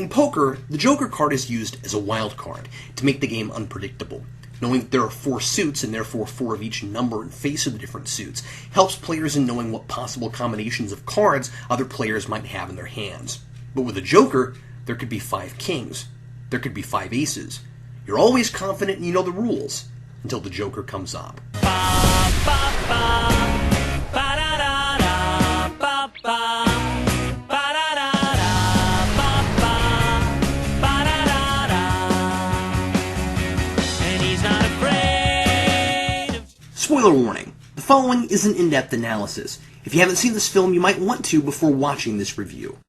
In poker, the Joker card is used as a wild card to make the game unpredictable. Knowing that there are 4 suits, and therefore 4 of each number and face of the different suits, helps players in knowing what possible combinations of cards other players might have in their hands. But with a Joker, there could be 5 kings. There could be 5 aces. You're always confident you know the rules, until the Joker comes up. Spoiler warning, the following is an in-depth analysis. If you haven't seen this film, you might want to before watching this review.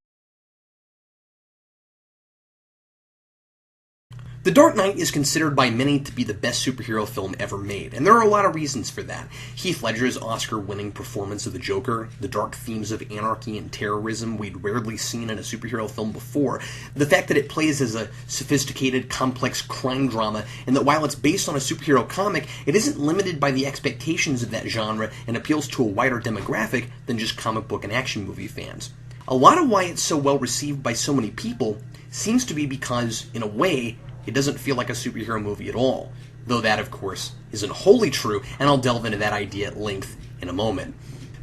The Dark Knight is considered by many to be the best superhero film ever made, and there are a lot of reasons for that. Heath Ledger's Oscar-winning performance of the Joker, the dark themes of anarchy and terrorism we'd rarely seen in a superhero film before, the fact that it plays as a sophisticated, complex crime drama, and that while it's based on a superhero comic, it isn't limited by the expectations of that genre and appeals to a wider demographic than just comic book and action movie fans. A lot of why it's so well received by so many people seems to be because, in a way, it doesn't feel like a superhero movie at all, though that, of course, isn't wholly true, and I'll delve into that idea at length in a moment.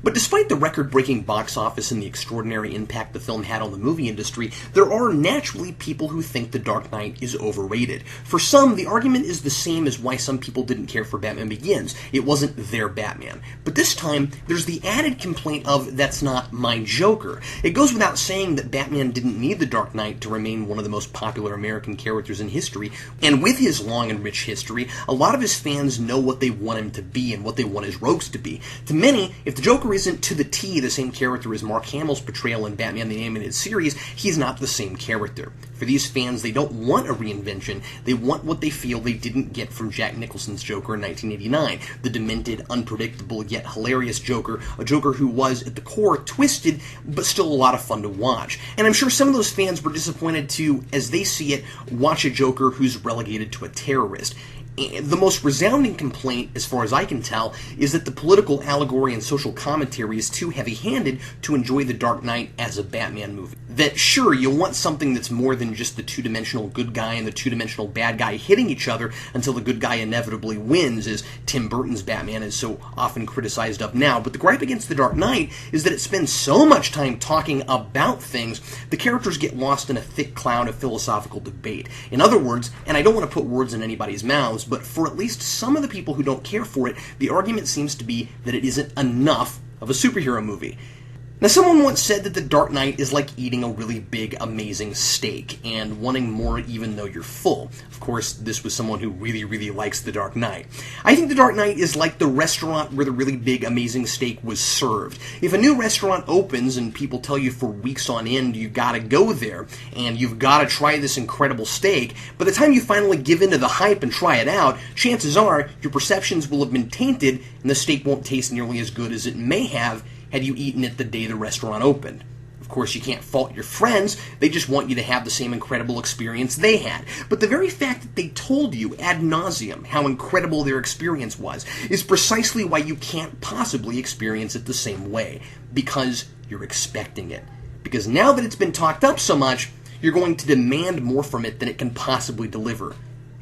But despite the record-breaking box office and the extraordinary impact the film had on the movie industry, there are naturally people who think The Dark Knight is overrated. For some, the argument is the same as why some people didn't care for Batman Begins. It wasn't their Batman. But this time, there's the added complaint of, that's not my Joker. It goes without saying that Batman didn't need The Dark Knight to remain one of the most popular American characters in history, and with his long and rich history, a lot of his fans know what they want him to be and what they want his rogues to be. To many, if the Joker isn't to the T the same character as Mark Hamill's portrayal in Batman the Animated Series, he's not the same character. For these fans, they don't want a reinvention, they want what they feel they didn't get from Jack Nicholson's Joker in 1989, the demented, unpredictable, yet hilarious Joker, a Joker who was, at the core, twisted, but still a lot of fun to watch. And I'm sure some of those fans were disappointed to, as they see it, watch a Joker who's relegated to a terrorist. The most resounding complaint, as far as I can tell, is that the political allegory and social commentary is too heavy-handed to enjoy The Dark Knight as a Batman movie. That, sure, you'll want something that's more than just the two-dimensional good guy and the two-dimensional bad guy hitting each other until the good guy inevitably wins, as Tim Burton's Batman is so often criticized of now. But the gripe against The Dark Knight is that it spends so much time talking about things, the characters get lost in a thick cloud of philosophical debate. In other words, and I don't want to put words in anybody's mouths, but for at least some of the people who don't care for it, the argument seems to be that it isn't enough of a superhero movie. Now, someone once said that The Dark Knight is like eating a really big, amazing steak, and wanting more even though you're full. Of course, this was someone who really, really likes The Dark Knight. I think The Dark Knight is like the restaurant where the really big, amazing steak was served. If a new restaurant opens and people tell you for weeks on end you gotta go there, and you've gotta try this incredible steak, by the time you finally give in to the hype and try it out, chances are your perceptions will have been tainted, and the steak won't taste nearly as good as it may have had you eaten it the day the restaurant opened. Of course, you can't fault your friends, they just want you to have the same incredible experience they had. But the very fact that they told you ad nauseum how incredible their experience was is precisely why you can't possibly experience it the same way, because you're expecting it. Because now that it's been talked up so much, you're going to demand more from it than it can possibly deliver.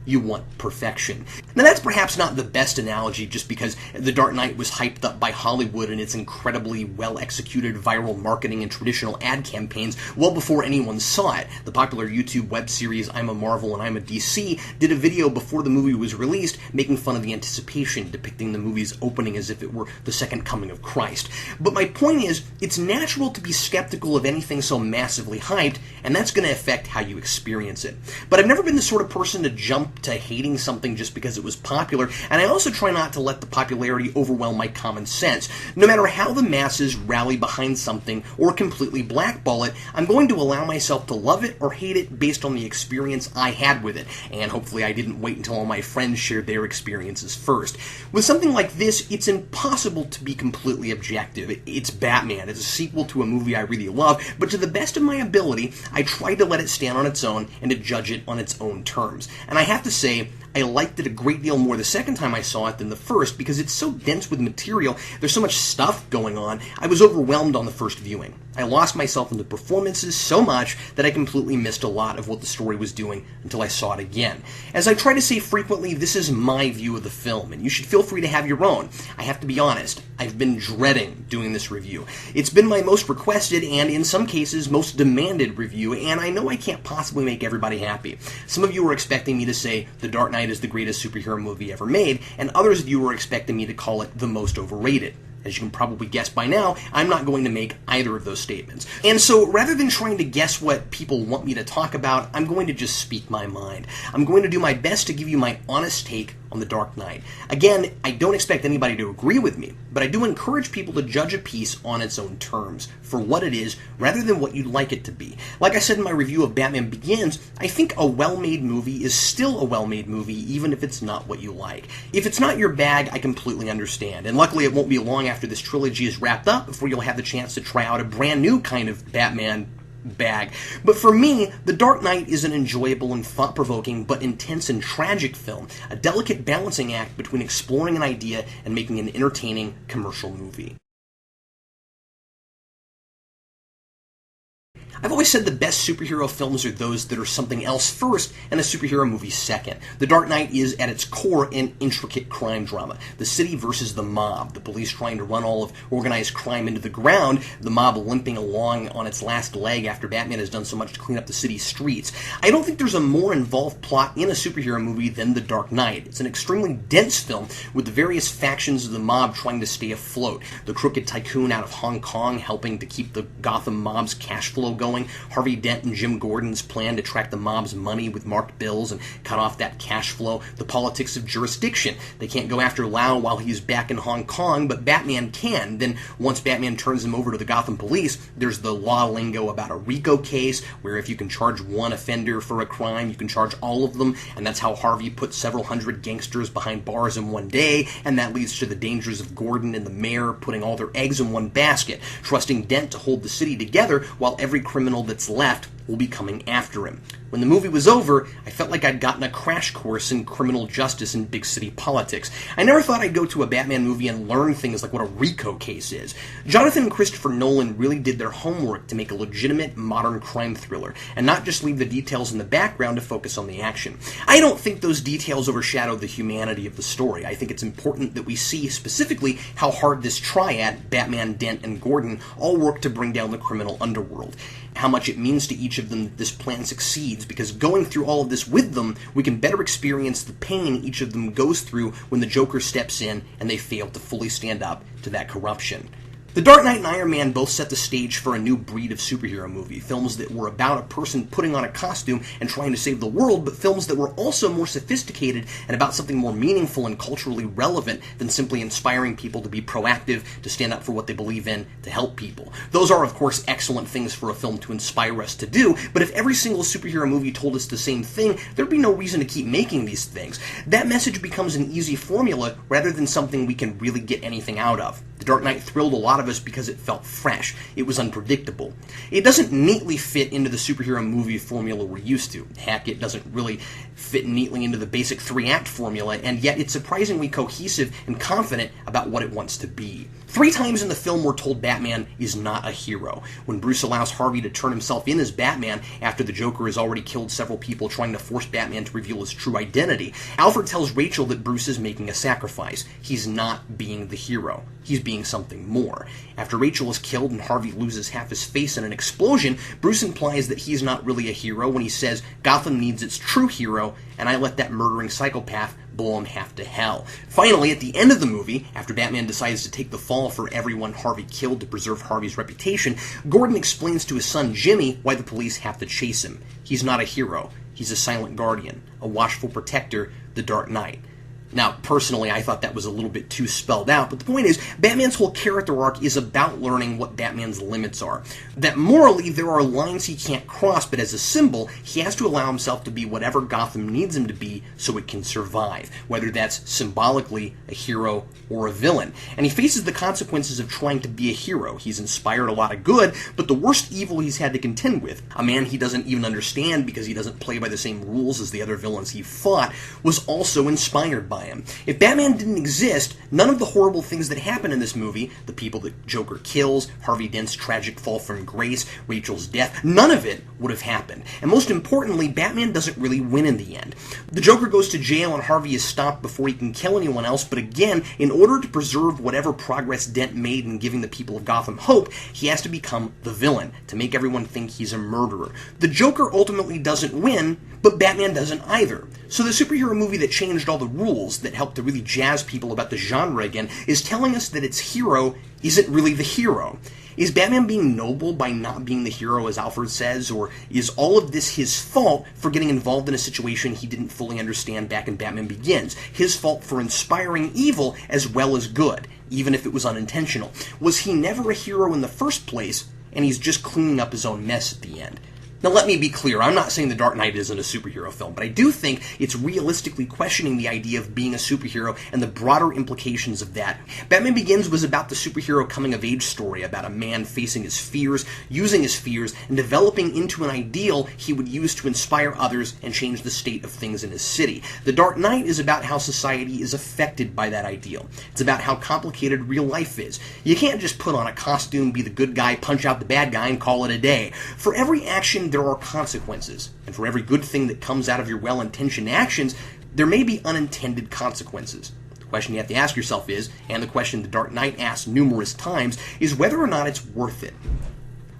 You want perfection. Now, that's perhaps not the best analogy just because The Dark Knight was hyped up by Hollywood and its incredibly well-executed viral marketing and traditional ad campaigns well before anyone saw it. The popular YouTube web series I'm a Marvel and I'm a DC did a video before the movie was released making fun of the anticipation, depicting the movie's opening as if it were the second coming of Christ. But my point is, it's natural to be skeptical of anything so massively hyped, and that's going to affect how you experience it. But I've never been the sort of person to jump to hating something just because it was popular, and I also try not to let the popularity overwhelm my common sense. No matter how the masses rally behind something or completely blackball it, I'm going to allow myself to love it or hate it based on the experience I had with it, and hopefully I didn't wait until all my friends shared their experiences first. With something like this, it's impossible to be completely objective. It's Batman, it's a sequel to a movie I really love, but to the best of my ability, I tried to let it stand on its own and to judge it on its own terms. And I have to say, I liked it a great deal more the second time I saw it than the first because it's so dense with material, there's so much stuff going on, I was overwhelmed on the first viewing. I lost myself in the performances so much that I completely missed a lot of what the story was doing until I saw it again. As I try to say frequently, this is my view of the film, and you should feel free to have your own. I have to be honest, I've been dreading doing this review. It's been my most requested and, in some cases, most demanded review, and I know I can't possibly make everybody happy. Some of you are expecting me to say The Dark Knight is the greatest superhero movie ever made, and others of you are expecting me to call it the most overrated. As you can probably guess by now, I'm not going to make either of those statements. And so, rather than trying to guess what people want me to talk about, I'm going to just speak my mind. I'm going to do my best to give you my honest take on The Dark Knight. Again, I don't expect anybody to agree with me, but I do encourage people to judge a piece on its own terms, for what it is, rather than what you'd like it to be. Like I said in my review of Batman Begins, I think a well-made movie is still a well-made movie, even if it's not what you like. If it's not your bag, I completely understand, and luckily it won't be long after this trilogy is wrapped up before you'll have the chance to try out a brand new kind of Batman bag. But for me, The Dark Knight is an enjoyable and thought-provoking but intense and tragic film, a delicate balancing act between exploring an idea and making an entertaining commercial movie. I've always said the best superhero films are those that are something else first and a superhero movie second. The Dark Knight is, at its core, an intricate crime drama. The city versus the mob, the police trying to run all of organized crime into the ground, the mob limping along on its last leg after Batman has done so much to clean up the city's streets. I don't think there's a more involved plot in a superhero movie than The Dark Knight. It's an extremely dense film with the various factions of the mob trying to stay afloat. The crooked tycoon out of Hong Kong helping to keep the Gotham mob's cash flow going, Harvey Dent and Jim Gordon's plan to track the mob's money with marked bills and cut off that cash flow, the politics of jurisdiction. They can't go after Lau while he's back in Hong Kong, but Batman can. Then once Batman turns him over to the Gotham police, there's the law lingo about a RICO case, where if you can charge one offender for a crime, you can charge all of them, and that's how Harvey put several hundred gangsters behind bars in one day, and that leads to the dangers of Gordon and the mayor putting all their eggs in one basket, trusting Dent to hold the city together while every criminal that's left will be coming after him. When the movie was over, I felt like I'd gotten a crash course in criminal justice and big city politics. I never thought I'd go to a Batman movie and learn things like what a RICO case is. Jonathan and Christopher Nolan really did their homework to make a legitimate modern crime thriller, and not just leave the details in the background to focus on the action. I don't think those details overshadow the humanity of the story. I think it's important that we see specifically how hard this triad, Batman, Dent, and Gordon, all work to bring down the criminal underworld. How much it means to each of them that this plan succeeds, because going through all of this with them, we can better experience the pain each of them goes through when the Joker steps in and they fail to fully stand up to that corruption. The Dark Knight and Iron Man both set the stage for a new breed of superhero movie, films that were about a person putting on a costume and trying to save the world, but films that were also more sophisticated and about something more meaningful and culturally relevant than simply inspiring people to be proactive, to stand up for what they believe in, to help people. Those are, of course, excellent things for a film to inspire us to do, but if every single superhero movie told us the same thing, there'd be no reason to keep making these things. That message becomes an easy formula rather than something we can really get anything out of. The Dark Knight thrilled a lot of us because it felt fresh. It was unpredictable. It doesn't neatly fit into the superhero movie formula we're used to. Heck, it doesn't really fit neatly into the basic three-act formula, and yet it's surprisingly cohesive and confident about what it wants to be. 3 times in the film we're told Batman is not a hero. When Bruce allows Harvey to turn himself in as Batman after the Joker has already killed several people trying to force Batman to reveal his true identity, Alfred tells Rachel that Bruce is making a sacrifice. He's not being the hero. He's being something more. After Rachel is killed and Harvey loses half his face in an explosion, Bruce implies that he's not really a hero when he says, "Gotham needs its true hero, and I let that murdering psychopath blow him half to hell." Finally, at the end of the movie, after Batman decides to take the fall for everyone Harvey killed to preserve Harvey's reputation, Gordon explains to his son Jimmy why the police have to chase him. He's not a hero. He's a silent guardian, a watchful protector, the Dark Knight. Now, personally, I thought that was a little bit too spelled out, but the point is, Batman's whole character arc is about learning what Batman's limits are. That morally, there are lines he can't cross, but as a symbol, he has to allow himself to be whatever Gotham needs him to be so it can survive, whether that's symbolically a hero or a villain. And he faces the consequences of trying to be a hero. He's inspired a lot of good, but the worst evil he's had to contend with, a man he doesn't even understand because he doesn't play by the same rules as the other villains he fought, was also inspired by him. If Batman didn't exist, none of the horrible things that happen in this movie, the people that Joker kills, Harvey Dent's tragic fall from grace, Rachel's death, none of it would have happened. And most importantly, Batman doesn't really win in the end. The Joker goes to jail and Harvey is stopped before he can kill anyone else, but again, in order to preserve whatever progress Dent made in giving the people of Gotham hope, he has to become the villain, to make everyone think he's a murderer. The Joker ultimately doesn't win, but Batman doesn't either. So the superhero movie that changed all the rules, that helped to really jazz people about the genre again, is telling us that its hero isn't really the hero. Is Batman being noble by not being the hero, as Alfred says, or is all of this his fault for getting involved in a situation he didn't fully understand back in Batman Begins? His fault for inspiring evil as well as good, even if it was unintentional. Was he never a hero in the first place, and he's just cleaning up his own mess at the end? Now, let me be clear, I'm not saying The Dark Knight isn't a superhero film, but I do think it's realistically questioning the idea of being a superhero and the broader implications of that. Batman Begins was about the superhero coming-of-age story, about a man facing his fears, using his fears, and developing into an ideal he would use to inspire others and change the state of things in his city. The Dark Knight is about how society is affected by that ideal. It's about how complicated real life is. You can't just put on a costume, be the good guy, punch out the bad guy, and call it a day. For every action, there are consequences, and for every good thing that comes out of your well-intentioned actions, there may be unintended consequences. The question you have to ask yourself is, and the question the Dark Knight asks numerous times, is whether or not it's worth it.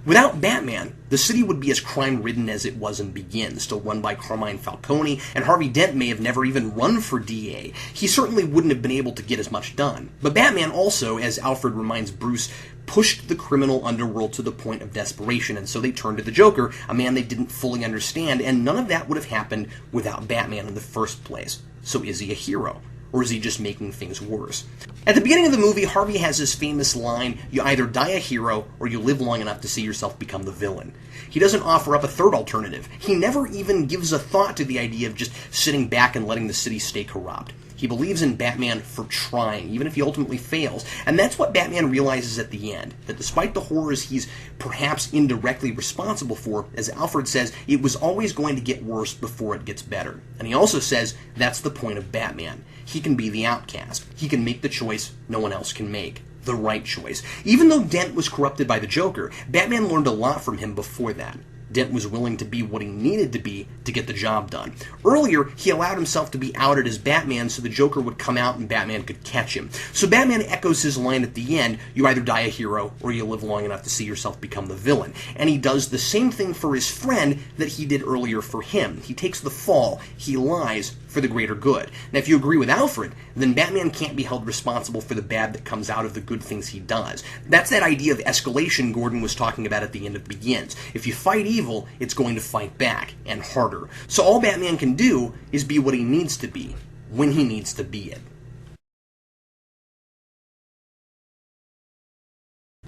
Without Batman, the city would be as crime-ridden as it was in Begins, still run by Carmine Falcone, and Harvey Dent may have never even run for DA. He certainly wouldn't have been able to get as much done. But Batman also, as Alfred reminds Bruce, pushed the criminal underworld to the point of desperation, and so they turned to the Joker, a man they didn't fully understand, and none of that would have happened without Batman in the first place. So is he a hero? Or is he just making things worse? At the beginning of the movie, Harvey has his famous line, you either die a hero, or you live long enough to see yourself become the villain. He doesn't offer up a third alternative. He never even gives a thought to the idea of just sitting back and letting the city stay corrupt. He believes in Batman for trying, even if he ultimately fails. And that's what Batman realizes at the end, that despite the horrors he's perhaps indirectly responsible for, as Alfred says, it was always going to get worse before it gets better. And he also says that's the point of Batman. He can be the outcast. He can make the choice no one else can make. The right choice. Even though Dent was corrupted by the Joker, Batman learned a lot from him before that. Dent was willing to be what he needed to be to get the job done. Earlier, he allowed himself to be outed as Batman so the Joker would come out and Batman could catch him. So Batman echoes his line at the end, you either die a hero or you live long enough to see yourself become the villain. And he does the same thing for his friend that he did earlier for him. He takes the fall, he lies for the greater good. Now, if you agree with Alfred, then Batman can't be held responsible for the bad that comes out of the good things he does. That's that idea of escalation Gordon was talking about at the end of Begins. If you fight evil, it's going to fight back, and harder. So all Batman can do is be what he needs to be, when he needs to be it.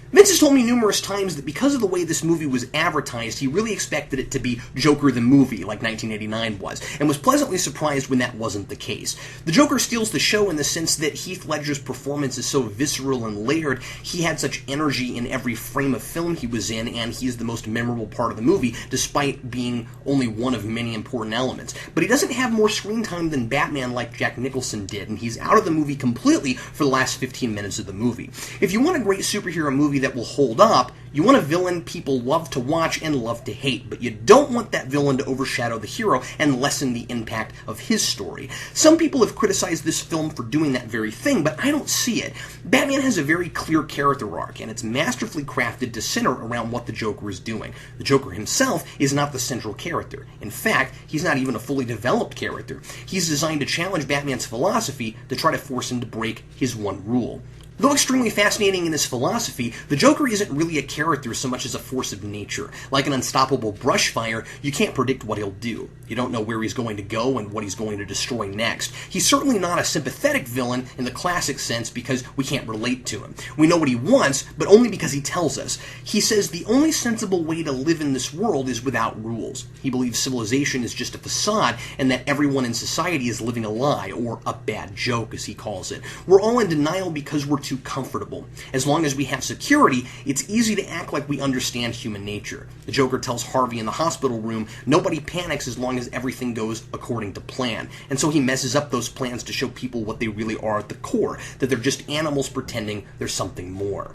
Vince has told me numerous times that because of the way this movie was advertised, he really expected it to be Joker the movie, like 1989 was, and was pleasantly surprised when that wasn't the case. The Joker steals the show in the sense that Heath Ledger's performance is so visceral and layered, he had such energy in every frame of film he was in, and he is the most memorable part of the movie, despite being only one of many important elements. But he doesn't have more screen time than Batman like Jack Nicholson did, and he's out of the movie completely for the last 15 minutes of the movie. If you want a great superhero movie that will hold up, you want a villain people love to watch and love to hate, but you don't want that villain to overshadow the hero and lessen the impact of his story. Some people have criticized this film for doing that very thing, but I don't see it. Batman has a very clear character arc, and it's masterfully crafted to center around what the Joker is doing. The Joker himself is not the central character. In fact, he's not even a fully developed character. He's designed to challenge Batman's philosophy to try to force him to break his one rule. Though extremely fascinating in his philosophy, the Joker isn't really a character so much as a force of nature. Like an unstoppable brush fire, you can't predict what he'll do. You don't know where he's going to go and what he's going to destroy next. He's certainly not a sympathetic villain in the classic sense because we can't relate to him. We know what he wants, but only because he tells us. He says the only sensible way to live in this world is without rules. He believes civilization is just a facade and that everyone in society is living a lie, or a bad joke as he calls it. We're all in denial because we're too comfortable. As long as we have security, it's easy to act like we understand human nature. The Joker tells Harvey in the hospital room, nobody panics as long as everything goes according to plan. And so he messes up those plans to show people what they really are at the core, that they're just animals pretending there's something more.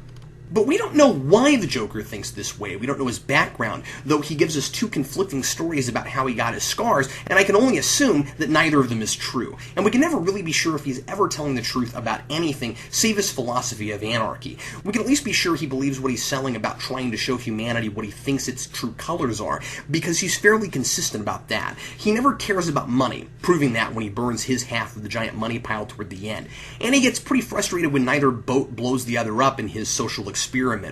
But we don't know why the Joker thinks this way. We don't know his background, though he gives us two conflicting stories about how he got his scars, and I can only assume that neither of them is true. And we can never really be sure if he's ever telling the truth about anything, save his philosophy of anarchy. We can at least be sure he believes what he's selling about trying to show humanity what he thinks its true colors are, because he's fairly consistent about that. He never cares about money, proving that when he burns his half of the giant money pile toward the end. And he gets pretty frustrated when neither boat blows the other up in his social experiment,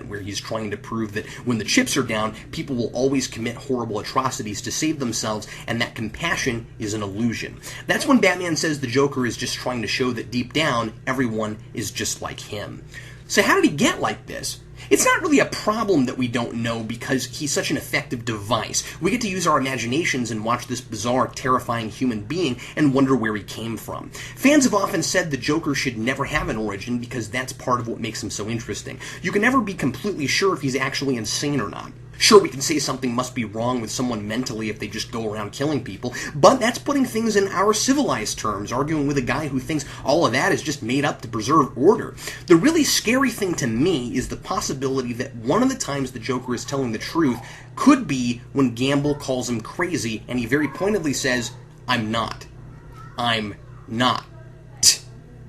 where he's trying to prove that when the chips are down, people will always commit horrible atrocities to save themselves, and that compassion is an illusion. That's when Batman says the Joker is just trying to show that deep down, everyone is just like him. So how did he get like this? It's not really a problem that we don't know because he's such an effective device. We get to use our imaginations and watch this bizarre, terrifying human being and wonder where he came from. Fans have often said the Joker should never have an origin because that's part of what makes him so interesting. You can never be completely sure if he's actually insane or not. Sure, we can say something must be wrong with someone mentally if they just go around killing people, but that's putting things in our civilized terms, arguing with a guy who thinks all of that is just made up to preserve order. The really scary thing to me is the possibility that one of the times the Joker is telling the truth could be when Gamble calls him crazy and he very pointedly says, "I'm not. I'm not."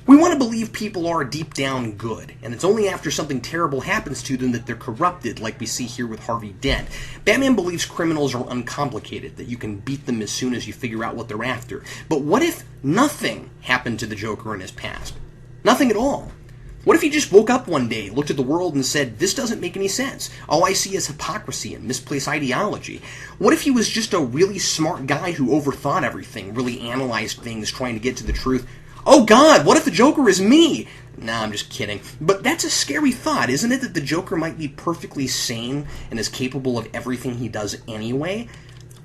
We want to believe people are deep down good, and it's only after something terrible happens to them that they're corrupted, like we see here with Harvey Dent. Batman believes criminals are uncomplicated, that you can beat them as soon as you figure out what they're after. But what if nothing happened to the Joker in his past? Nothing at all. What if he just woke up one day, looked at the world, and said, this doesn't make any sense. All I see is hypocrisy and misplaced ideology. What if he was just a really smart guy who overthought everything, really analyzed things, trying to get to the truth? Oh God, what if the Joker is me? Nah, I'm just kidding. But that's a scary thought, isn't it, that the Joker might be perfectly sane and is capable of everything he does anyway?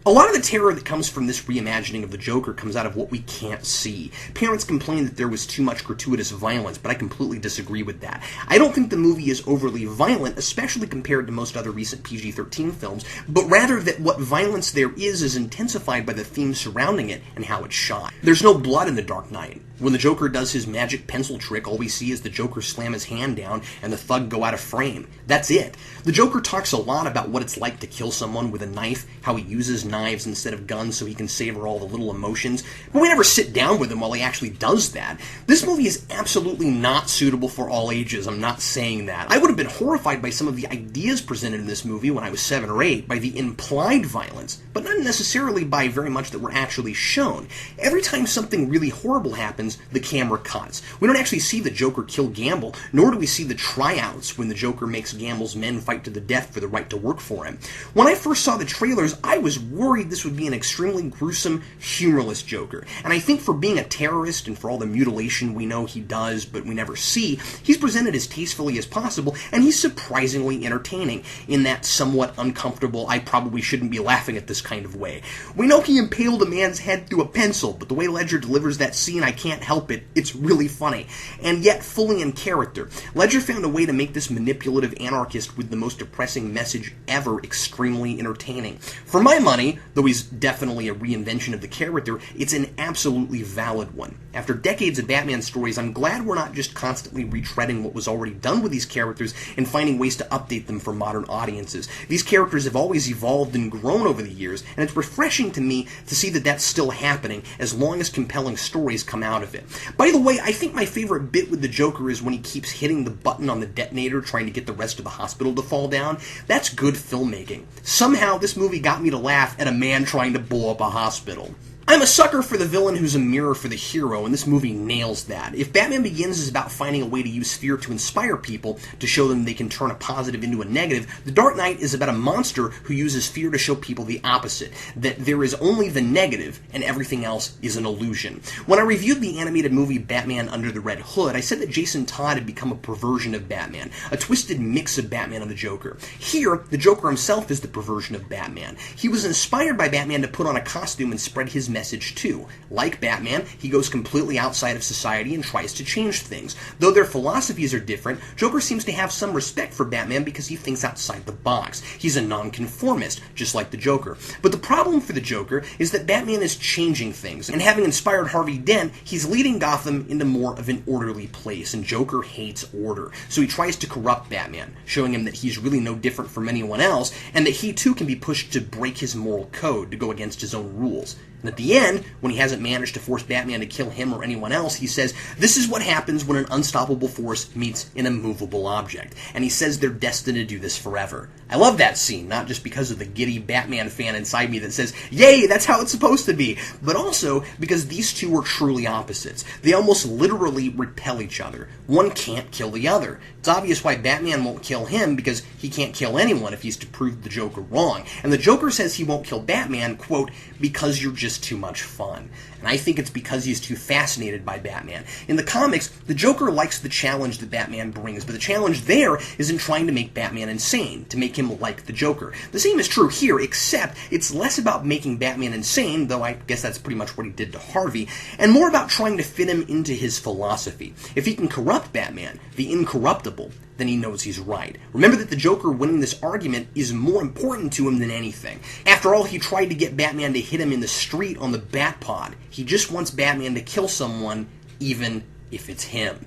A lot of the terror that comes from this reimagining of the Joker comes out of what we can't see. Parents complain that there was too much gratuitous violence, but I completely disagree with that. I don't think the movie is overly violent, especially compared to most other recent PG-13 films, but rather that what violence there is intensified by the themes surrounding it and how it's shot. There's no blood in The Dark Knight. When the Joker does his magic pencil trick, all we see is the Joker slam his hand down and the thug go out of frame. That's it. The Joker talks a lot about what it's like to kill someone with a knife, how he uses knives instead of guns so he can savor all the little emotions, but we never sit down with him while he actually does that. This movie is absolutely not suitable for all ages. I'm not saying that. I would have been horrified by some of the ideas presented in this movie when I was 7 or 8, by the implied violence, but not necessarily by very much that were actually shown. Every time something really horrible happens, the camera cuts. We don't actually see the Joker kill Gamble, nor do we see the tryouts when the Joker makes Gamble's men fight to the death for the right to work for him. When I first saw the trailers, I was worried this would be an extremely gruesome, humorless Joker. And I think for being a terrorist and for all the mutilation we know he does but we never see, he's presented as tastefully as possible, and he's surprisingly entertaining in that somewhat uncomfortable, I probably shouldn't be laughing at this kind of way. We know he impaled a man's head through a pencil, but the way Ledger delivers that scene, I can't help it. It's really funny, and yet fully in character. Ledger found a way to make this manipulative anarchist with the most depressing message ever extremely entertaining. For my money, though he's definitely a reinvention of the character, it's an absolutely valid one. After decades of Batman stories, I'm glad we're not just constantly retreading what was already done with these characters and finding ways to update them for modern audiences. These characters have always evolved and grown over the years, and it's refreshing to me to see that that's still happening as long as compelling stories come out of it. By the way, I think my favorite bit with the Joker is when he keeps hitting the button on the detonator trying to get the rest of the hospital to fall down. That's good filmmaking. Somehow this movie got me to laugh at a man trying to blow up a hospital. I'm a sucker for the villain who's a mirror for the hero, and this movie nails that. If Batman Begins is about finding a way to use fear to inspire people, to show them they can turn a positive into a negative, The Dark Knight is about a monster who uses fear to show people the opposite, that there is only the negative and everything else is an illusion. When I reviewed the animated movie Batman Under the Red Hood, I said that Jason Todd had become a perversion of Batman, a twisted mix of Batman and the Joker. Here, the Joker himself is the perversion of Batman. He was inspired by Batman to put on a costume and spread his message too. Like Batman, he goes completely outside of society and tries to change things. Though their philosophies are different, Joker seems to have some respect for Batman because he thinks outside the box. He's a nonconformist, just like the Joker. But the problem for the Joker is that Batman is changing things, and having inspired Harvey Dent, he's leading Gotham into more of an orderly place, and Joker hates order. So he tries to corrupt Batman, showing him that he's really no different from anyone else, and that he too can be pushed to break his moral code, to go against his own rules. And at the end, when he hasn't managed to force Batman to kill him or anyone else, he says, "This is what happens when an unstoppable force meets an immovable object." And he says they're destined to do this forever. I love that scene, not just because of the giddy Batman fan inside me that says, "Yay, that's how it's supposed to be," but also because these two are truly opposites. They almost literally repel each other. One can't kill the other. It's obvious why Batman won't kill him, because he can't kill anyone if he's to prove the Joker wrong. And the Joker says he won't kill Batman, quote, "because you're just too much fun." And I think it's because he's too fascinated by Batman. In the comics, the Joker likes the challenge that Batman brings, but the challenge there is in trying to make Batman insane, to make him like the Joker. The same is true here, except it's less about making Batman insane, though I guess that's pretty much what he did to Harvey, and more about trying to fit him into his philosophy. If he can corrupt Batman, the incorruptible, then he knows he's right. Remember that the Joker winning this argument is more important to him than anything. After all, he tried to get Batman to hit him in the street on the Batpod. He just wants Batman to kill someone, even if it's him.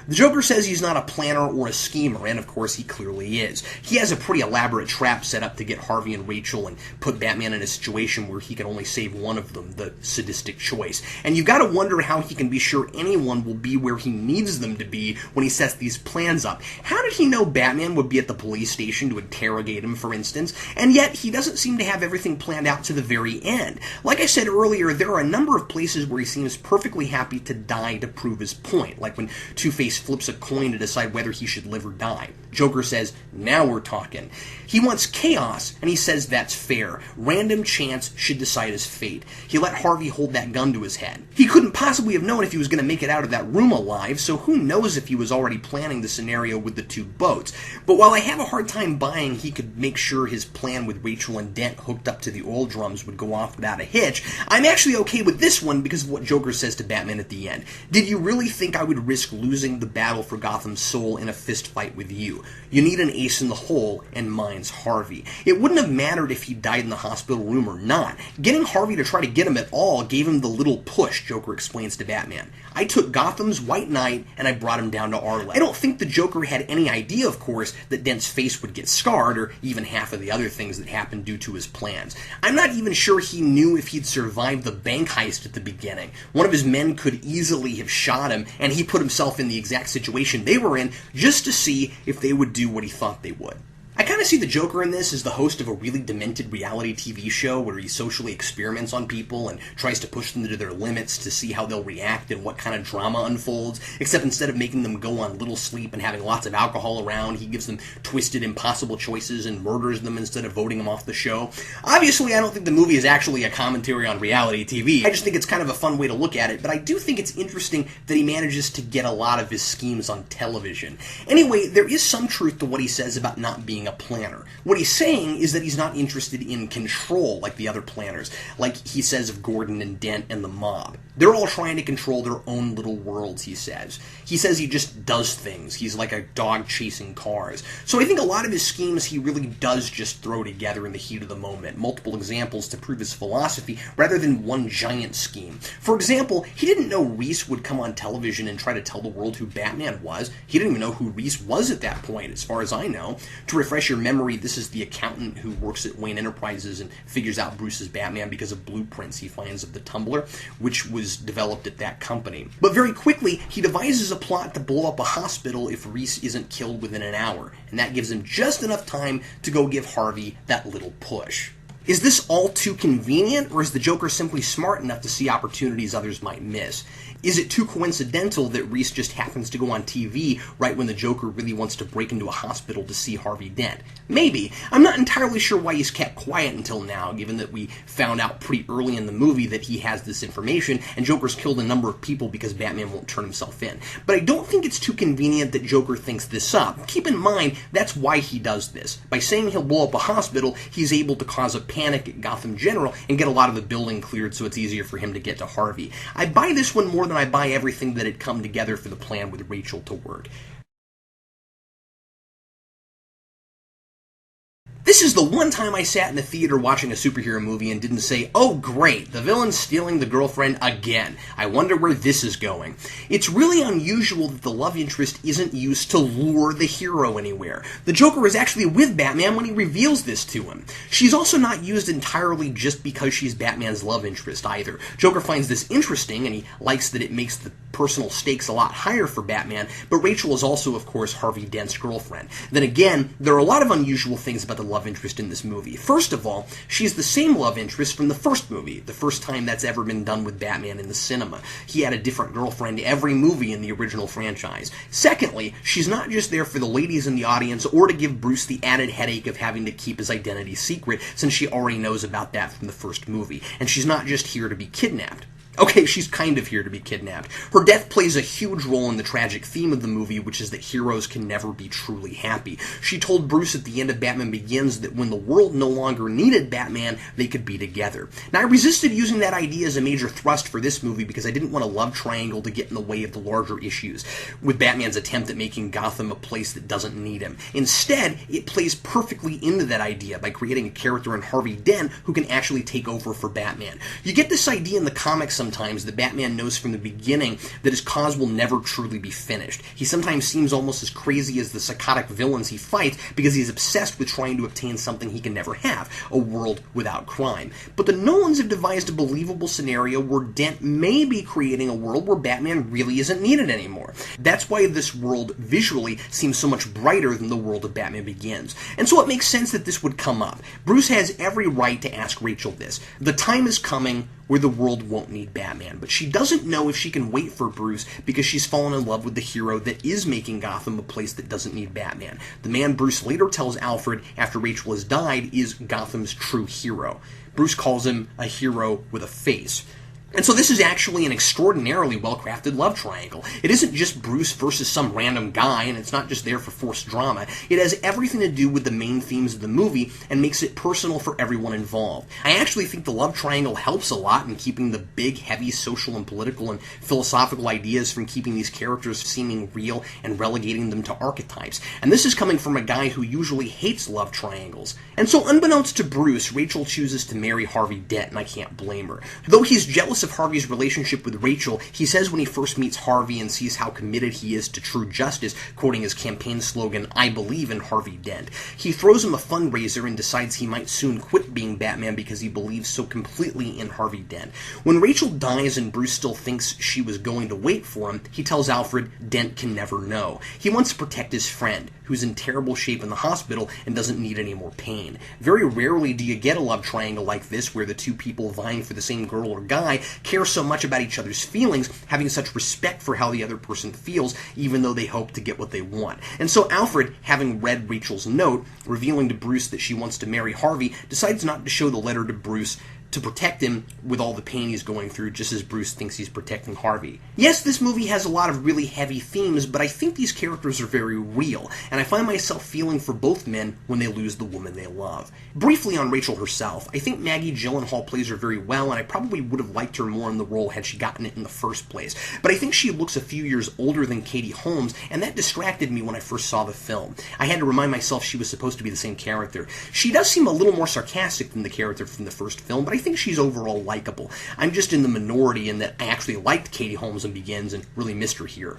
The Joker says he's not a planner or a schemer, and of course he clearly is. He has a pretty elaborate trap set up to get Harvey and Rachel and put Batman in a situation where he can only save one of them, the sadistic choice. And you've got to wonder how he can be sure anyone will be where he needs them to be when he sets these plans up. How did he know Batman would be at the police station to interrogate him, for instance? And yet he doesn't seem to have everything planned out to the very end. Like I said earlier, there are a number of places where he seems perfectly happy to die to prove his point, like when Two-Face flips a coin to decide whether he should live or die. Joker says, "Now we're talking." He wants chaos, and he says that's fair. Random chance should decide his fate. He let Harvey hold that gun to his head. He couldn't possibly have known if he was going to make it out of that room alive, so who knows if he was already planning the scenario with the two boats. But while I have a hard time buying he could make sure his plan with Rachel and Dent hooked up to the oil drums would go off without a hitch, I'm actually okay with this one because of what Joker says to Batman at the end. "Did you really think I would risk losing the battle for Gotham's soul in a fist fight with you? You need an ace in the hole, and mine's Harvey." It wouldn't have mattered if he died in the hospital room or not. Getting Harvey to try to get him at all gave him the little push, Joker explains to Batman. "I took Gotham's White Knight, and I brought him down to our level." I don't think the Joker had any idea, of course, that Dent's face would get scarred, or even half of the other things that happened due to his plans. I'm not even sure he knew if he'd survived the bank heist at the beginning. One of his men could easily have shot him, and he put himself in the exact situation they were in just to see if they would do what he thought they would. I kind of see the Joker in this as the host of a really demented reality TV show where he socially experiments on people and tries to push them to their limits to see how they'll react and what kind of drama unfolds, except instead of making them go on little sleep and having lots of alcohol around, he gives them twisted, impossible choices and murders them instead of voting them off the show. Obviously, I don't think the movie is actually a commentary on reality TV. I just think it's kind of a fun way to look at it, but I do think it's interesting that he manages to get a lot of his schemes on television. Anyway, there is some truth to what he says about not being a planner. What he's saying is that he's not interested in control like the other planners, like he says of Gordon and Dent and the mob. They're all trying to control their own little worlds, he says. He says he just does things. He's like a dog chasing cars. So I think a lot of his schemes he really does just throw together in the heat of the moment, multiple examples to prove his philosophy rather than one giant scheme. For example, he didn't know Reese would come on television and try to tell the world who Batman was. He didn't even know who Reese was at that point, as far as I know. To refresh your memory, this is the accountant who works at Wayne Enterprises and figures out Bruce's Batman because of blueprints he finds of the Tumbler, which was was developed at that company. But very quickly, he devises a plot to blow up a hospital if Reese isn't killed within an hour, and that gives him just enough time to go give Harvey that little push. Is this all too convenient, or is the Joker simply smart enough to see opportunities others might miss? Is it too coincidental that Reese just happens to go on TV right when the Joker really wants to break into a hospital to see Harvey Dent? Maybe. I'm not entirely sure why he's kept quiet until now, given that we found out pretty early in the movie that he has this information, and Joker's killed a number of people because Batman won't turn himself in. But I don't think it's too convenient that Joker thinks this up. Keep in mind, that's why he does this. By saying he'll blow up a hospital, he's able to cause a panic at Gotham General and get a lot of the building cleared so it's easier for him to get to Harvey. I buy this one more than I buy everything that had come together for the plan with Rachel to work. This is the one time I sat in the theater watching a superhero movie and didn't say, oh great, the villain's stealing the girlfriend again. I wonder where this is going. It's really unusual that the love interest isn't used to lure the hero anywhere. The Joker is actually with Batman when he reveals this to him. She's also not used entirely just because she's Batman's love interest either. Joker finds this interesting and he likes that it makes the personal stakes a lot higher for Batman, but Rachel is also, of course, Harvey Dent's girlfriend. Then again, there are a lot of unusual things about the love interest in this movie. First of all, she's the same love interest from the first movie, the first time that's ever been done with Batman in the cinema. He had a different girlfriend every movie in the original franchise. Secondly, she's not just there for the ladies in the audience or to give Bruce the added headache of having to keep his identity secret, since she already knows about that from the first movie. And she's not just here to be kidnapped. Okay, she's kind of here to be kidnapped. Her death plays a huge role in the tragic theme of the movie, which is that heroes can never be truly happy. She told Bruce at the end of Batman Begins that when the world no longer needed Batman, they could be together. Now, I resisted using that idea as a major thrust for this movie because I didn't want a love triangle to get in the way of the larger issues, with Batman's attempt at making Gotham a place that doesn't need him. Instead, it plays perfectly into that idea by creating a character in Harvey Dent who can actually take over for Batman. You get this idea in the comics sometimes that Batman knows from the beginning that his cause will never truly be finished. He sometimes seems almost as crazy as the psychotic villains he fights because he's obsessed with trying to obtain something he can never have, a world without crime. But the Nolans have devised a believable scenario where Dent may be creating a world where Batman really isn't needed anymore. That's why this world visually seems so much brighter than the world of Batman Begins. And so it makes sense that this would come up. Bruce has every right to ask Rachel this. The time is coming where the world won't need Batman, but she doesn't know if she can wait for Bruce because she's fallen in love with the hero that is making Gotham a place that doesn't need Batman. The man Bruce later tells Alfred after Rachel has died is Gotham's true hero. Bruce calls him a hero with a face. And so this is actually an extraordinarily well-crafted love triangle. It isn't just Bruce versus some random guy, and it's not just there for forced drama. It has everything to do with the main themes of the movie and makes it personal for everyone involved. I actually think the love triangle helps a lot in keeping the big, heavy social and political and philosophical ideas from keeping these characters seeming real and relegating them to archetypes. And this is coming from a guy who usually hates love triangles. And so unbeknownst to Bruce, Rachel chooses to marry Harvey Dent, and I can't blame her. Though he's jealous of Harvey's relationship with Rachel, he says when he first meets Harvey and sees how committed he is to true justice, quoting his campaign slogan, "I believe in Harvey Dent." He throws him a fundraiser and decides he might soon quit being Batman because he believes so completely in Harvey Dent. When Rachel dies and Bruce still thinks she was going to wait for him, he tells Alfred Dent can never know. He wants to protect his friend, who's in terrible shape in the hospital and doesn't need any more pain. Very rarely do you get a love triangle like this where the two people vying for the same girl or guy care so much about each other's feelings, having such respect for how the other person feels, even though they hope to get what they want. And so Alfred, having read Rachel's note, revealing to Bruce that she wants to marry Harvey, decides not to show the letter to Bruce to protect him with all the pain he's going through, just as Bruce thinks he's protecting Harvey. Yes, this movie has a lot of really heavy themes, but I think these characters are very real, and I find myself feeling for both men when they lose the woman they love. Briefly on Rachel herself, I think Maggie Gyllenhaal plays her very well, and I probably would have liked her more in the role had she gotten it in the first place. But I think she looks a few years older than Katie Holmes, and that distracted me when I first saw the film. I had to remind myself she was supposed to be the same character. She does seem a little more sarcastic than the character from the first film, but I think she's overall likable. I'm just in the minority in that I actually liked Katie Holmes in Begins and really missed her here.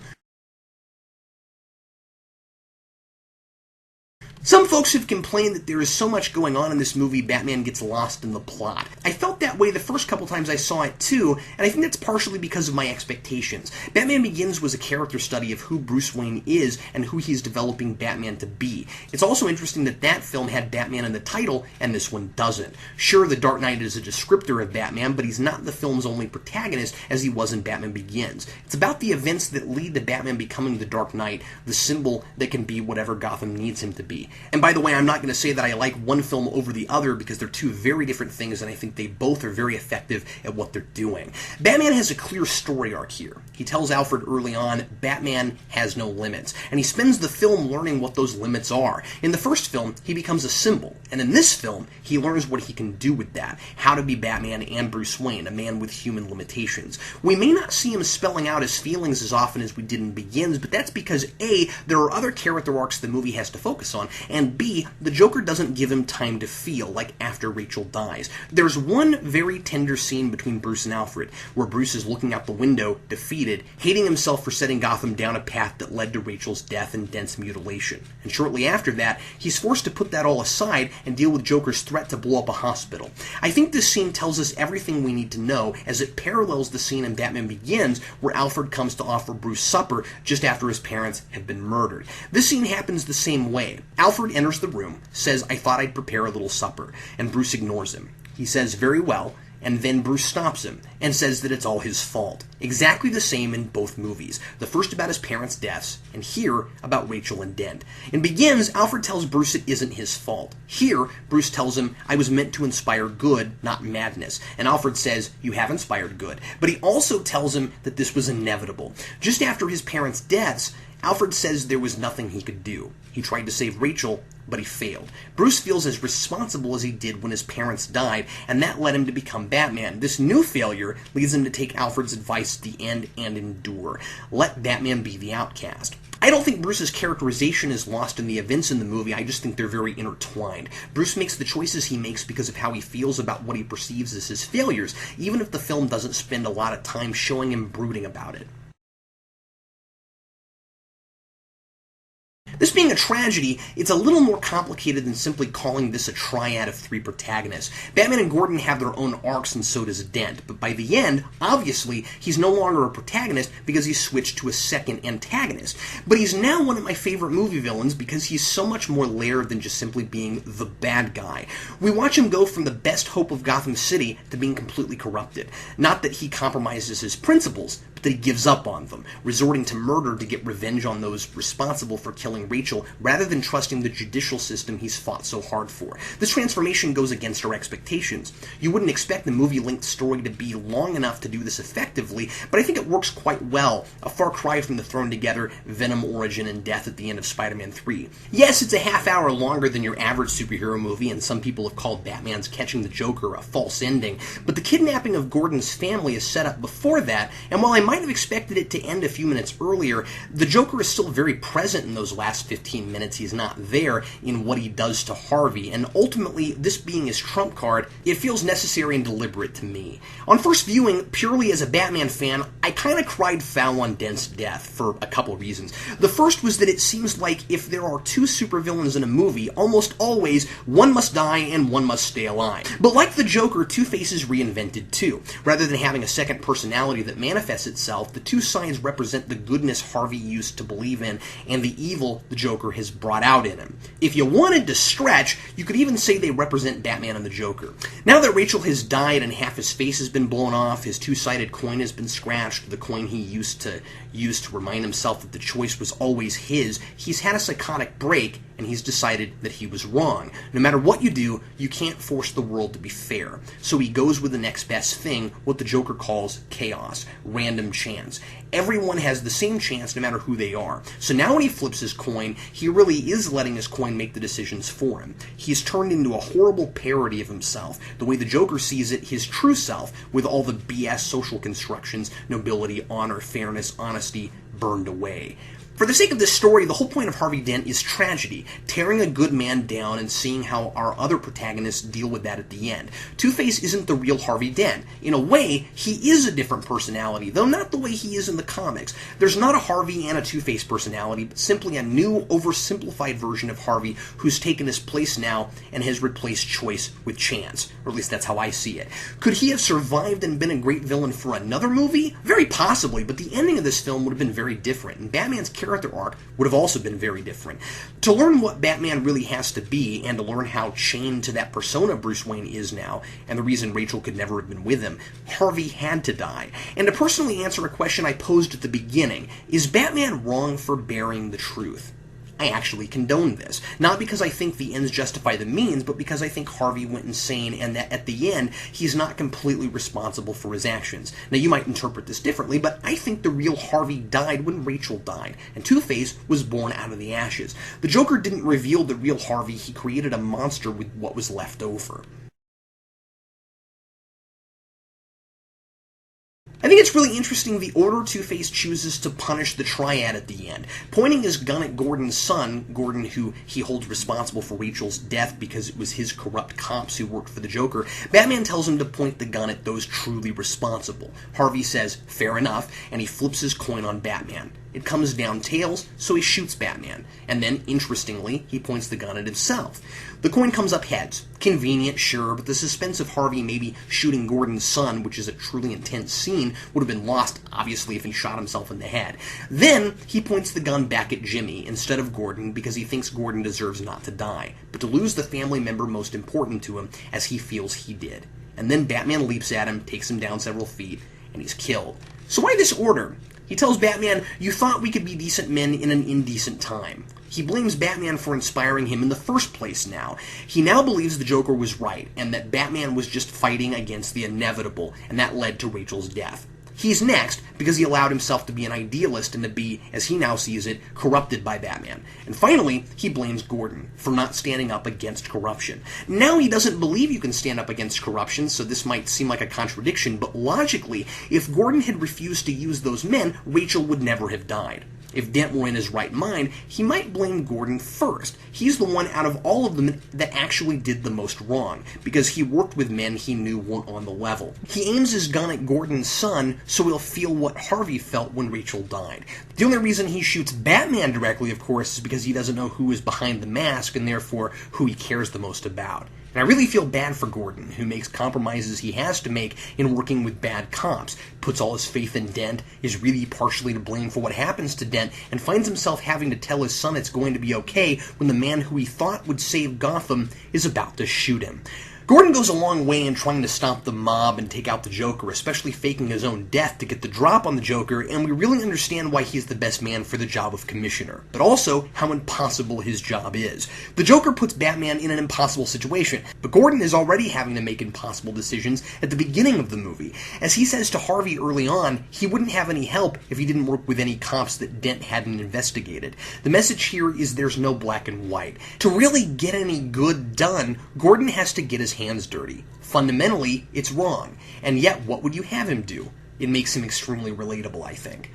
Some folks Folks have complained that there is so much going on in this movie, Batman gets lost in the plot. I felt that way the first couple times I saw it too, and I think that's partially because of my expectations. Batman Begins was a character study of who Bruce Wayne is and who he's developing Batman to be. It's also interesting that that film had Batman in the title, and this one doesn't. Sure, The Dark Knight is a descriptor of Batman, but he's not the film's only protagonist as he was in Batman Begins. It's about the events that lead to Batman becoming the Dark Knight, the symbol that can be whatever Gotham needs him to be. And by the way, I'm not going to say that I like one film over the other because they're two very different things, and I think they both are very effective at what they're doing. Batman has a clear story arc here. He tells Alfred early on, Batman has no limits, and he spends the film learning what those limits are. In the first film, he becomes a symbol, and in this film, he learns what he can do with that, how to be Batman and Bruce Wayne, a man with human limitations. We may not see him spelling out his feelings as often as we did in Begins, but that's because A, there are other character arcs the movie has to focus on, and B, the Joker doesn't give him time to feel, like after Rachel dies. There's one very tender scene between Bruce and Alfred, where Bruce is looking out the window, defeated, hating himself for setting Gotham down a path that led to Rachel's death and dense mutilation. And shortly after that, he's forced to put that all aside and deal with Joker's threat to blow up a hospital. I think this scene tells us everything we need to know, as it parallels the scene in Batman Begins where Alfred comes to offer Bruce supper just after his parents have been murdered. This scene happens the same way. Alfred enters the room, says, "I thought I'd prepare a little supper," and Bruce ignores him. He says, "Very well," and then Bruce stops him and says that it's all his fault. Exactly the same in both movies. The first about his parents' deaths, and here about Rachel and Dent. In Begins, Alfred tells Bruce it isn't his fault. Here, Bruce tells him, "I was meant to inspire good, not madness." And Alfred says, "You have inspired good." But he also tells him that this was inevitable. Just after his parents' deaths, Alfred says there was nothing he could do. He tried to save Rachel, but he failed. Bruce feels as responsible as he did when his parents died, and that led him to become Batman. This new failure leads him to take Alfred's advice to the end and endure. Let Batman be the outcast. I don't think Bruce's characterization is lost in the events in the movie, I just think they're very intertwined. Bruce makes the choices he makes because of how he feels about what he perceives as his failures, even if the film doesn't spend a lot of time showing him brooding about it. This being a tragedy, it's a little more complicated than simply calling this a triad of three protagonists. Batman and Gordon have their own arcs, and so does Dent, but by the end, obviously, he's no longer a protagonist because he's switched to a second antagonist. But he's now one of my favorite movie villains because he's so much more layered than just simply being the bad guy. We watch him go from the best hope of Gotham City to being completely corrupted. Not that he compromises his principles, but that he gives up on them, resorting to murder to get revenge on those responsible for killing Rachel, rather than trusting the judicial system he's fought so hard for. This transformation goes against our expectations. You wouldn't expect the movie-length story to be long enough to do this effectively, but I think it works quite well, a far cry from the thrown-together Venom origin and death at the end of Spider-Man 3. Yes, it's a half hour longer than your average superhero movie, and some people have called Batman's Catching the Joker a false ending, but the kidnapping of Gordon's family is set up before that, and while I might have expected it to end a few minutes earlier, the Joker is still very present in those last 15 minutes. He's not there in what he does to Harvey, and ultimately, this being his trump card, it feels necessary and deliberate to me. On first viewing, purely as a Batman fan, I kind of cried foul on Dent's death for a couple of reasons. The first was that it seems like if there are two supervillains in a movie, almost always one must die and one must stay alive. But like the Joker, Two-Face is reinvented too. Rather than having a second personality that manifests itself, the two sides represent the goodness Harvey used to believe in and the evil the Joker has brought out in him. If you wanted to stretch, you could even say they represent Batman and the Joker. Now that Rachel has died and half his face has been blown off, his two-sided coin has been scratched, the coin he used to use to remind himself that the choice was always his, he's had a psychotic break, and he's decided that he was wrong. No matter what you do, you can't force the world to be fair. So he goes with the next best thing, what the Joker calls chaos, random chance. Everyone has the same chance no matter who they are. So now when he flips his coin, he really is letting his coin make the decisions for him. He's turned into a horrible parody of himself, the way the Joker sees it, his true self, with all the BS social constructions, nobility, honor, fairness, honesty, burned away. For the sake of this story, the whole point of Harvey Dent is tragedy, tearing a good man down and seeing how our other protagonists deal with that at the end. Two-Face isn't the real Harvey Dent. In a way, he is a different personality, though not the way he is in the comics. There's not a Harvey and a Two-Face personality, but simply a new, oversimplified version of Harvey who's taken his place now and has replaced choice with chance. Or at least that's how I see it. Could he have survived and been a great villain for another movie? Very possibly, but the ending of this film would have been very different, and Batman's character arc would have also been very different. To learn what Batman really has to be, and to learn how chained to that persona Bruce Wayne is now, and the reason Rachel could never have been with him, Harvey had to die. And to personally answer a question I posed at the beginning, is Batman wrong for bearing the truth? I actually condone this. Not because I think the ends justify the means, but because I think Harvey went insane and that at the end, he's not completely responsible for his actions. Now, you might interpret this differently, but I think the real Harvey died when Rachel died, and Two-Face was born out of the ashes. The Joker didn't reveal the real Harvey, he created a monster with what was left over. I think it's really interesting the order Two-Face chooses to punish the Triad at the end. Pointing his gun at Gordon's son, Gordon who he holds responsible for Rachel's death because it was his corrupt cops who worked for the Joker, Batman tells him to point the gun at those truly responsible. Harvey says, fair enough, and he flips his coin on Batman. It comes down tails, so he shoots Batman. And then, interestingly, he points the gun at himself. The coin comes up heads. Convenient, sure, but the suspense of Harvey maybe shooting Gordon's son, which is a truly intense scene, would have been lost, obviously, if he shot himself in the head. Then, he points the gun back at Jimmy, instead of Gordon, because he thinks Gordon deserves not to die, but to lose the family member most important to him, as he feels he did. And then Batman leaps at him, takes him down several feet, and he's killed. So why this order? He tells Batman, you thought we could be decent men in an indecent time. He blames Batman for inspiring him in the first place now. He now believes the Joker was right, and that Batman was just fighting against the inevitable, and that led to Rachel's death. He's next because he allowed himself to be an idealist and to be, as he now sees it, corrupted by Batman. And finally, he blames Gordon for not standing up against corruption. Now he doesn't believe you can stand up against corruption, so this might seem like a contradiction, but logically, if Gordon had refused to use those men, Rachel would never have died. If Dent were in his right mind, he might blame Gordon first. He's the one out of all of them that actually did the most wrong, because he worked with men he knew weren't on the level. He aims his gun at Gordon's son, so he'll feel what Harvey felt when Rachel died. The only reason he shoots Batman directly, of course, is because he doesn't know who is behind the mask, and therefore who he cares the most about. And I really feel bad for Gordon, who makes compromises he has to make in working with bad cops, puts all his faith in Dent, is really partially to blame for what happens to Dent, and finds himself having to tell his son it's going to be okay when the man who he thought would save Gotham is about to shoot him. Gordon goes a long way in trying to stop the mob and take out the Joker, especially faking his own death to get the drop on the Joker, and we really understand why he's the best man for the job of commissioner, but also how impossible his job is. The Joker puts Batman in an impossible situation, but Gordon is already having to make impossible decisions at the beginning of the movie. As he says to Harvey early on, he wouldn't have any help if he didn't work with any cops that Dent hadn't investigated. The message here is there's no black and white. To really get any good done, Gordon has to get his hands dirty. Fundamentally, it's wrong. And yet, what would you have him do? It makes him extremely relatable, I think.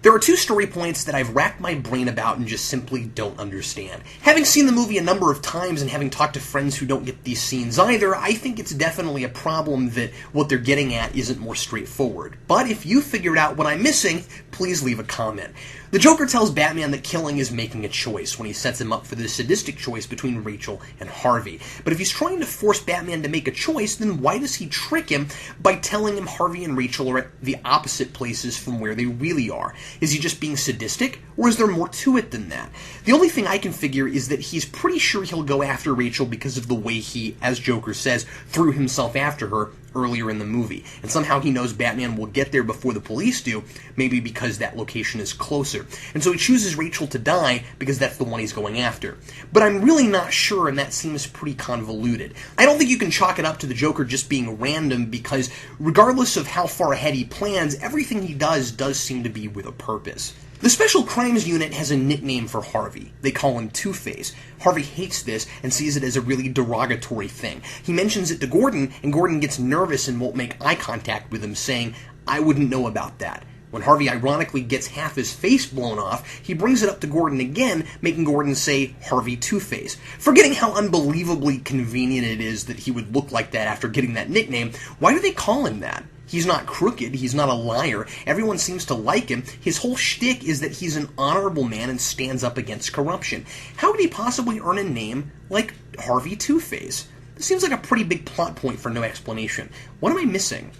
There are two story points that I've racked my brain about and just simply don't understand. Having seen the movie a number of times and having talked to friends who don't get these scenes either, I think it's definitely a problem that what they're getting at isn't more straightforward. But if you figured out what I'm missing, please leave a comment. The Joker tells Batman that killing is making a choice when he sets him up for the sadistic choice between Rachel and Harvey. But if he's trying to force Batman to make a choice, then why does he trick him by telling him Harvey and Rachel are at the opposite places from where they really are? Is he just being sadistic, or is there more to it than that? The only thing I can figure is that he's pretty sure he'll go after Rachel because of the way he, as Joker says, threw himself after her earlier in the movie. And somehow he knows Batman will get there before the police do, maybe because that location is closer. And so he chooses Rachel to die because that's the one he's going after. But I'm really not sure, and that seems pretty convoluted. I don't think you can chalk it up to the Joker just being random, because regardless of how far ahead he plans, everything he does seem to be with a purpose. The Special Crimes Unit has a nickname for Harvey. They call him Two-Face. Harvey hates this and sees it as a really derogatory thing. He mentions it to Gordon, and Gordon gets nervous and won't make eye contact with him, saying, I wouldn't know about that. When Harvey ironically gets half his face blown off, he brings it up to Gordon again, making Gordon say Harvey Two-Face. Forgetting how unbelievably convenient it is that he would look like that after getting that nickname, why do they call him that? He's not crooked, he's not a liar, everyone seems to like him. His whole shtick is that he's an honorable man and stands up against corruption. How could he possibly earn a name like Harvey Two-Face? This seems like a pretty big plot point for no explanation. What am I missing?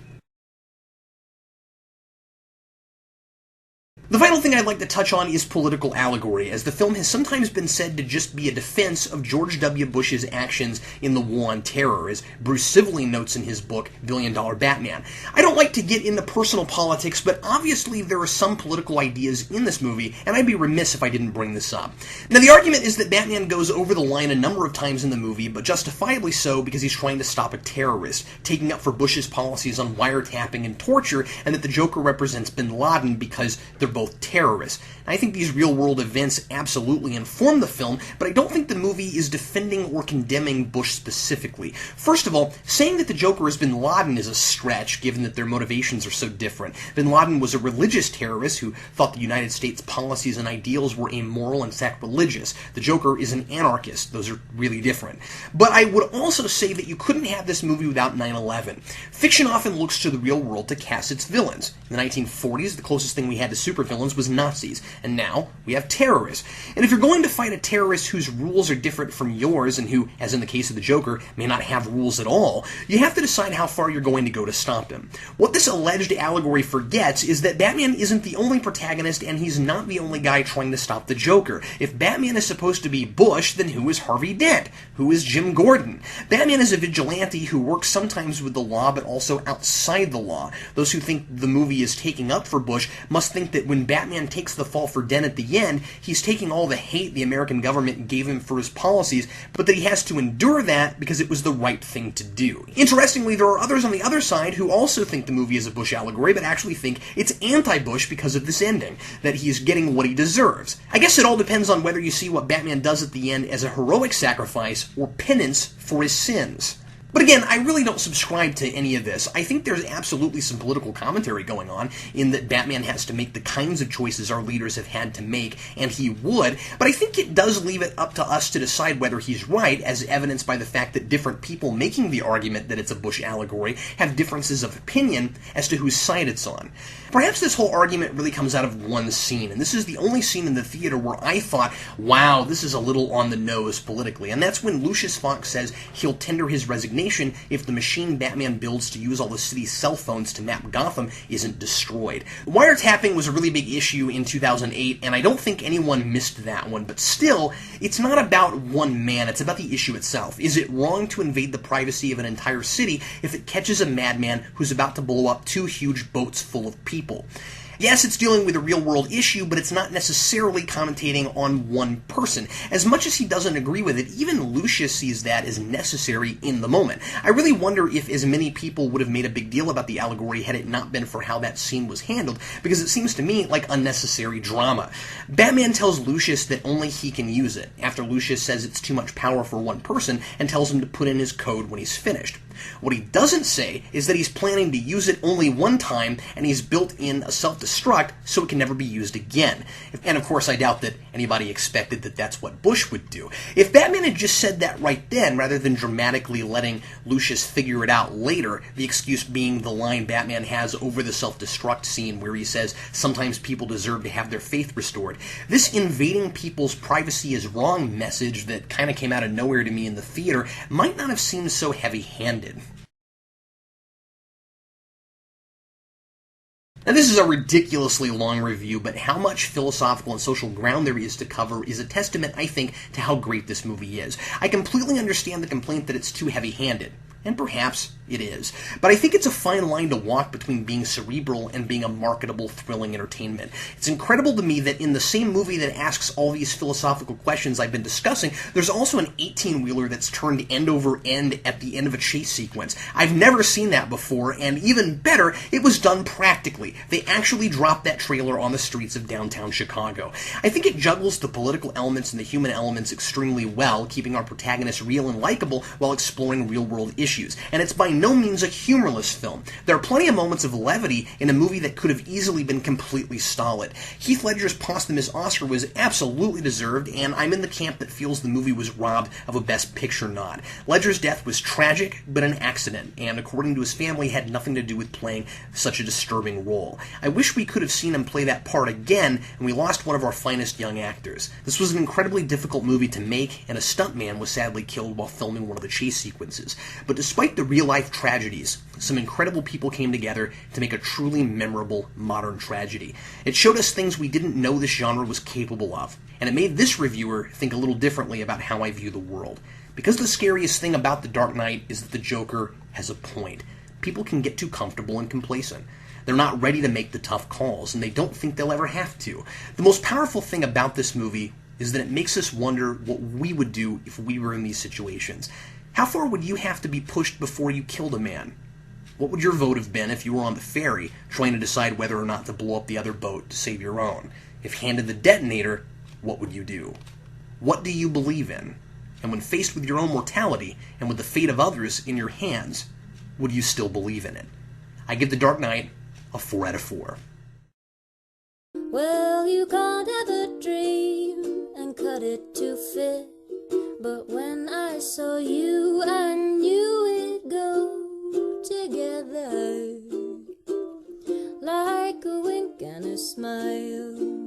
The final thing I'd like to touch on is political allegory, as the film has sometimes been said to just be a defense of George W. Bush's actions in the War on Terror, as Bruce Sibley notes in his book, $1 Billion Batman. I don't like to get into personal politics, but obviously there are some political ideas in this movie, and I'd be remiss if I didn't bring this up. Now, the argument is that Batman goes over the line a number of times in the movie, but justifiably so because he's trying to stop a terrorist, taking up for Bush's policies on wiretapping and torture, and that the Joker represents bin Laden because they're both terrorists. And I think these real-world events absolutely inform the film, but I don't think the movie is defending or condemning Bush specifically. First of all, saying that the Joker is bin Laden is a stretch, given that their motivations are so different. Bin Laden was a religious terrorist who thought the United States policies and ideals were immoral and sacrilegious. The Joker is an anarchist. Those are really different. But I would also say that you couldn't have this movie without 9/11. Fiction often looks to the real world to cast its villains. In the 1940s, the closest thing we had to supervillains was Nazis, and now we have terrorists. And if you're going to fight a terrorist whose rules are different from yours, and who, as in the case of the Joker, may not have rules at all, you have to decide how far you're going to go to stop him. What this alleged allegory forgets is that Batman isn't the only protagonist, and he's not the only guy trying to stop the Joker. If Batman is supposed to be Bush, then who is Harvey Dent? Who is Jim Gordon? Batman is a vigilante who works sometimes with the law, but also outside the law. Those who think the movie is taking up for Bush must think that when Batman takes the fall for Dent at the end, he's taking all the hate the American government gave him for his policies, but that he has to endure that because it was the right thing to do. Interestingly, there are others on the other side who also think the movie is a Bush allegory, but actually think it's anti-Bush because of this ending, that he's getting what he deserves. I guess it all depends on whether you see what Batman does at the end as a heroic sacrifice or penance for his sins. But again, I really don't subscribe to any of this. I think there's absolutely some political commentary going on in that Batman has to make the kinds of choices our leaders have had to make, and he would, but I think it does leave it up to us to decide whether he's right, as evidenced by the fact that different people making the argument that it's a Bush allegory have differences of opinion as to whose side it's on. Perhaps this whole argument really comes out of one scene, and this is the only scene in the theater where I thought, wow, this is a little on the nose politically, and that's when Lucius Fox says he'll tender his resignation if the machine Batman builds to use all the city's cell phones to map Gotham isn't destroyed. Wiretapping was a really big issue in 2008, and I don't think anyone missed that one, but still, it's not about one man, it's about the issue itself. Is it wrong to invade the privacy of an entire city if it catches a madman who's about to blow up 2 huge boats full of people? Yes, it's dealing with a real-world issue, but it's not necessarily commentating on one person. As much as he doesn't agree with it, even Lucius sees that as necessary in the moment. I really wonder if as many people would have made a big deal about the allegory had it not been for how that scene was handled, because it seems to me like unnecessary drama. Batman tells Lucius that only he can use it, after Lucius says it's too much power for one person and tells him to put in his code when he's finished. What he doesn't say is that he's planning to use it only one time, and he's built in a self-destruct so it can never be used again. And of course, I doubt that anybody expected that that's what Bush would do. If Batman had just said that right then, rather than dramatically letting Lucius figure it out later, the excuse being the line Batman has over the self-destruct scene where he says, sometimes people deserve to have their faith restored, this invading people's privacy is wrong message that kind of came out of nowhere to me in the theater might not have seemed so heavy-handed. Now, this is a ridiculously long review, but how much philosophical and social ground there is to cover is a testament, I think, to how great this movie is. I completely understand the complaint that it's too heavy-handed. And perhaps it is. But I think it's a fine line to walk between being cerebral and being a marketable, thrilling entertainment. It's incredible to me that in the same movie that asks all these philosophical questions I've been discussing, there's also an 18-wheeler that's turned end over end at the end of a chase sequence. I've never seen that before, and even better, it was done practically. They actually dropped that trailer on the streets of downtown Chicago. I think it juggles the political elements and the human elements extremely well, keeping our protagonists real and likable while exploring real-world issues. issues, and it's by no means a humorless film. There are plenty of moments of levity in a movie that could have easily been completely stolid. Heath Ledger's posthumous Oscar was absolutely deserved, and I'm in the camp that feels the movie was robbed of a Best Picture nod. Ledger's death was tragic, but an accident, and according to his family, had nothing to do with playing such a disturbing role. I wish we could have seen him play that part again, and we lost one of our finest young actors. This was an incredibly difficult movie to make, and a stuntman was sadly killed while filming one of the chase sequences. But despite the real-life tragedies, some incredible people came together to make a truly memorable modern tragedy. It showed us things we didn't know this genre was capable of, and it made this reviewer think a little differently about how I view the world. Because the scariest thing about The Dark Knight is that the Joker has a point. People can get too comfortable and complacent. They're not ready to make the tough calls, and they don't think they'll ever have to. The most powerful thing about this movie is that it makes us wonder what we would do if we were in these situations. How far would you have to be pushed before you killed a man? What would your vote have been if you were on the ferry trying to decide whether or not to blow up the other boat to save your own? If handed the detonator, what would you do? What do you believe in? And when faced with your own mortality and with the fate of others in your hands, would you still believe in it? I give The Dark Knight a 4 out of 4. Well, you can't have a dream and cut it to fit, but when I saw you, I knew it'd go together, like a wink and a smile.